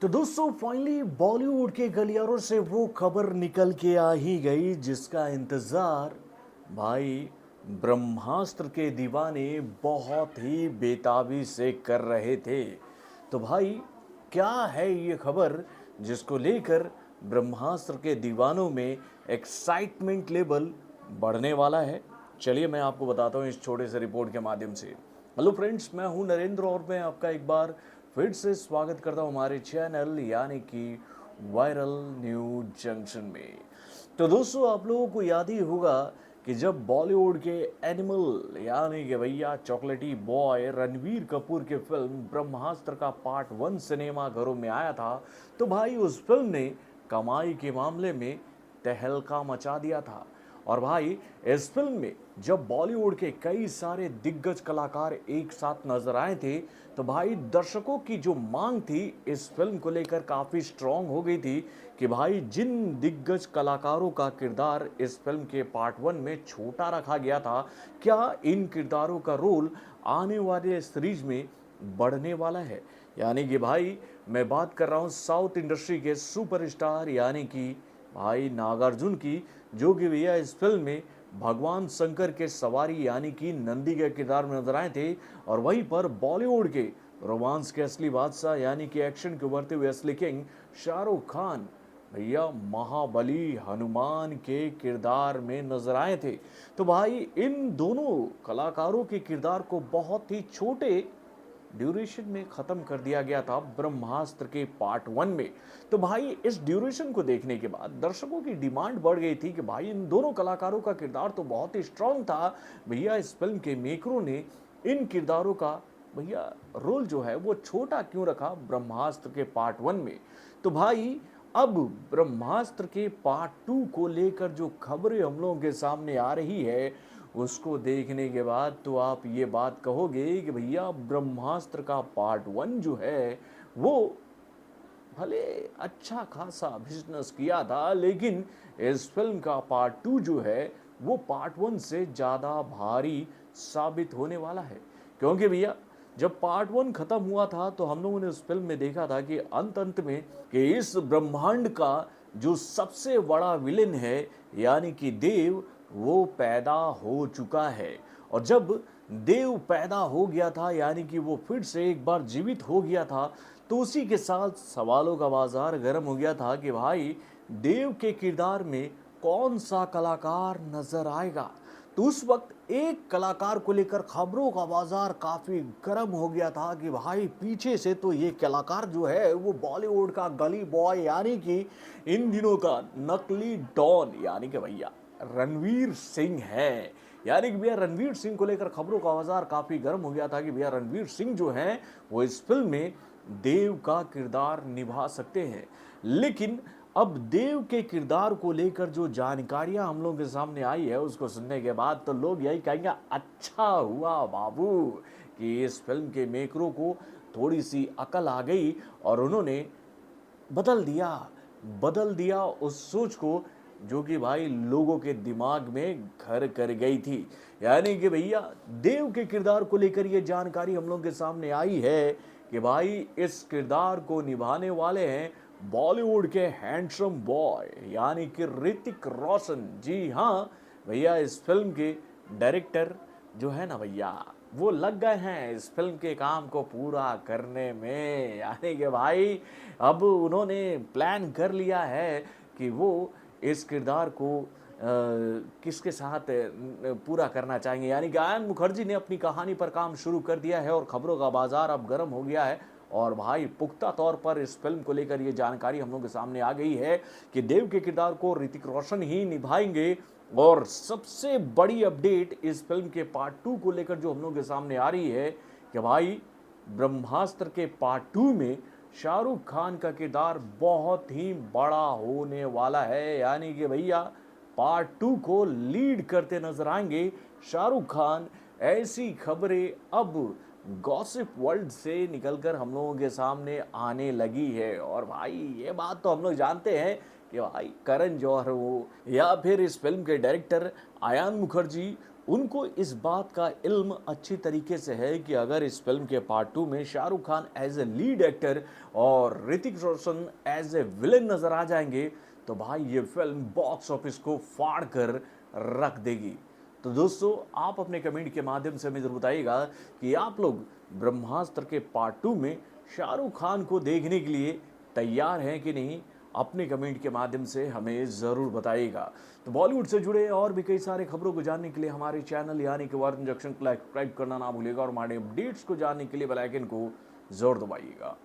तो दोस्तों फाइनली बॉलीवुड के गलियारों से वो खबर निकल के आ ही गई जिसका इंतजार भाई ब्रह्मास्त्र के दीवाने बहुत ही बेताबी से कर रहे थे। तो भाई क्या है ये खबर जिसको लेकर ब्रह्मास्त्र के दीवानों में एक्साइटमेंट लेवल बढ़ने वाला है। चलिए मैं आपको बताता हूँ इस छोटे से रिपोर्ट के माध्यम से। हेलो फ्रेंड्स, मैं हूँ नरेंद्र और मैं आपका एक बार फिर से स्वागत करता हूँ हमारे चैनल यानी कि वायरल न्यूज जंक्शन में। तो दोस्तों आप लोगों को याद ही होगा कि जब बॉलीवुड के एनिमल यानी कि भैया चॉकलेटी बॉय रणवीर कपूर की फिल्म ब्रह्मास्त्र का पार्ट 1 सिनेमा घरों में आया था, तो भाई उस फिल्म ने कमाई के मामले में तहलका मचा दिया था। और भाई इस फिल्म में जब बॉलीवुड के कई सारे दिग्गज कलाकार एक साथ नजर आए थे, तो भाई दर्शकों की जो मांग थी इस फिल्म को लेकर काफ़ी स्ट्रांग हो गई थी कि भाई जिन दिग्गज कलाकारों का किरदार इस फिल्म के पार्ट 1 में छोटा रखा गया था, क्या इन किरदारों का रोल आने वाले सीरीज में बढ़ने वाला है। यानी कि भाई मैं बात कर रहा हूँ साउथ इंडस्ट्री के सुपरस्टार यानी कि भाई नागार्जुन की, जो कि भैया इस फिल्म में भगवान शंकर के सवारी यानी कि नंदी के किरदार में नजर आए थे। और वहीं पर बॉलीवुड के रोमांस के असली बादशाह यानी कि एक्शन के उभरते हुए असली किंग शाहरुख खान भैया महाबली हनुमान के किरदार में नजर आए थे। तो भाई इन दोनों कलाकारों के किरदार को बहुत ही छोटे ड्यूरेशन में ख़त्म कर दिया गया था ब्रह्मास्त्र के पार्ट 1 में। तो भाई इस ड्यूरेशन को देखने के बाद दर्शकों की डिमांड बढ़ गई थी कि भाई इन दोनों कलाकारों का किरदार तो बहुत ही स्ट्रांग था, भैया इस फिल्म के मेकरों ने इन किरदारों का भैया रोल जो है वो छोटा क्यों रखा ब्रह्मास्त्र के पार्ट 1 में। तो भाई अब ब्रह्मास्त्र के पार्ट 2 को लेकर जो खबरें हम लोगों के सामने आ रही है, उसको देखने के बाद तो आप ये बात कहोगे कि भैया ब्रह्मास्त्र का पार्ट 1 जो है वो भले अच्छा खासा बिजनेस किया था, लेकिन इस फिल्म का पार्ट 2 जो है वो पार्ट 1 से ज़्यादा भारी साबित होने वाला है। क्योंकि भैया जब पार्ट 1 खत्म हुआ था तो हम लोगों ने उस फिल्म में देखा था कि अंत अंत में कि इस ब्रह्मांड का जो सबसे बड़ा विलेन है यानी कि देव, वो पैदा हो चुका है। और जब देव पैदा हो गया था यानी कि वो फिर से एक बार जीवित हो गया था, तो उसी के साथ सवालों का बाजार गर्म हो गया था कि भाई देव के किरदार में कौन सा कलाकार नजर आएगा। तो उस वक्त एक कलाकार को लेकर खबरों का बाजार काफी गर्म हो गया था कि भाई पीछे से तो ये कलाकार जो है वो बॉलीवुड का गली बॉय यानी कि इन दिनों का नकली डॉन यानी कि भैया रणवीर सिंह है। यानी कि भैया रणवीर सिंह को लेकर खबरों का बाजार काफी गर्म हो गया था कि भैया रणवीर सिंह जो है वो इस फिल्म में देव का किरदार निभा सकते हैं। लेकिन अब देव के किरदार को लेकर जो जानकारियां हम लोगों के सामने आई है उसको सुनने के बाद तो लोग यही कहेंगे अच्छा हुआ बाबू कि इस फिल्म के मेकरों को थोड़ी सी अकल आ गई और उन्होंने बदल दिया बदल दिया उस सोच को जो कि भाई लोगों के दिमाग में घर कर गई थी। यानी कि भैया देव के किरदार को लेकर ये जानकारी हम लोगों के सामने आई है कि भाई इस किरदार को निभाने वाले हैं बॉलीवुड के हैंडसम बॉय यानी कि ऋतिक रोशन। जी हाँ भैया, इस फिल्म के डायरेक्टर जो है ना भैया वो लग गए हैं इस फिल्म के काम को पूरा करने में। यानी कि भाई अब उन्होंने प्लान कर लिया है कि वो इस किरदार को किसके साथ पूरा करना चाहेंगे। यानी कि आयन मुखर्जी ने अपनी कहानी पर काम शुरू कर दिया है और खबरों का बाजार अब गर्म हो गया है। और भाई पुख्ता तौर पर इस फिल्म को लेकर ये जानकारी हम लोगों के सामने आ गई है कि देव के किरदार को ऋतिक रोशन ही निभाएंगे। और सबसे बड़ी अपडेट इस फिल्म के पार्ट 2 को लेकर जो हम लोगों के सामने आ रही है कि भाई ब्रह्मास्त्र के पार्ट 2 में शाहरुख खान का किरदार बहुत ही बड़ा होने वाला है। यानी कि भैया पार्ट 2 को लीड करते नजर आएंगे शाहरुख खान। ऐसी खबरें अब गॉसिप वर्ल्ड से निकलकर हम लोगों के सामने आने लगी है। और भाई ये बात तो हम लोग जानते हैं कि भाई करण जौहर हो या फिर इस फिल्म के डायरेक्टर आयान मुखर्जी, उनको इस बात का इल्म अच्छी तरीके से है कि अगर इस फिल्म के पार्ट 2 में Shahrukh Khan as a lead actor और Hrithik Roshan as a villain नजर आ जाएंगे तो भाई ये फिल्म बॉक्स ऑफिस को फाड़ कर रख देगी। तो दोस्तों आप अपने कमेंट के माध्यम से हमें जरूर बताइएगा कि आप लोग ब्रह्मास्त्र के पार्ट 2 में शाहरुख खान को देखने के लिए तैयार हैं कि नहीं, अपने कमेंट के माध्यम से हमें ज़रूर बताइएगा। तो बॉलीवुड से जुड़े और भी कई सारे खबरों को जानने के लिए हमारे चैनल यानी कि वार्ता जंक्शन को सब्सक्राइब करना ना भूलिएगा और हमारे अपडेट्स को जानने के लिए बेल आइकन को ज़रूर दबाइएगा।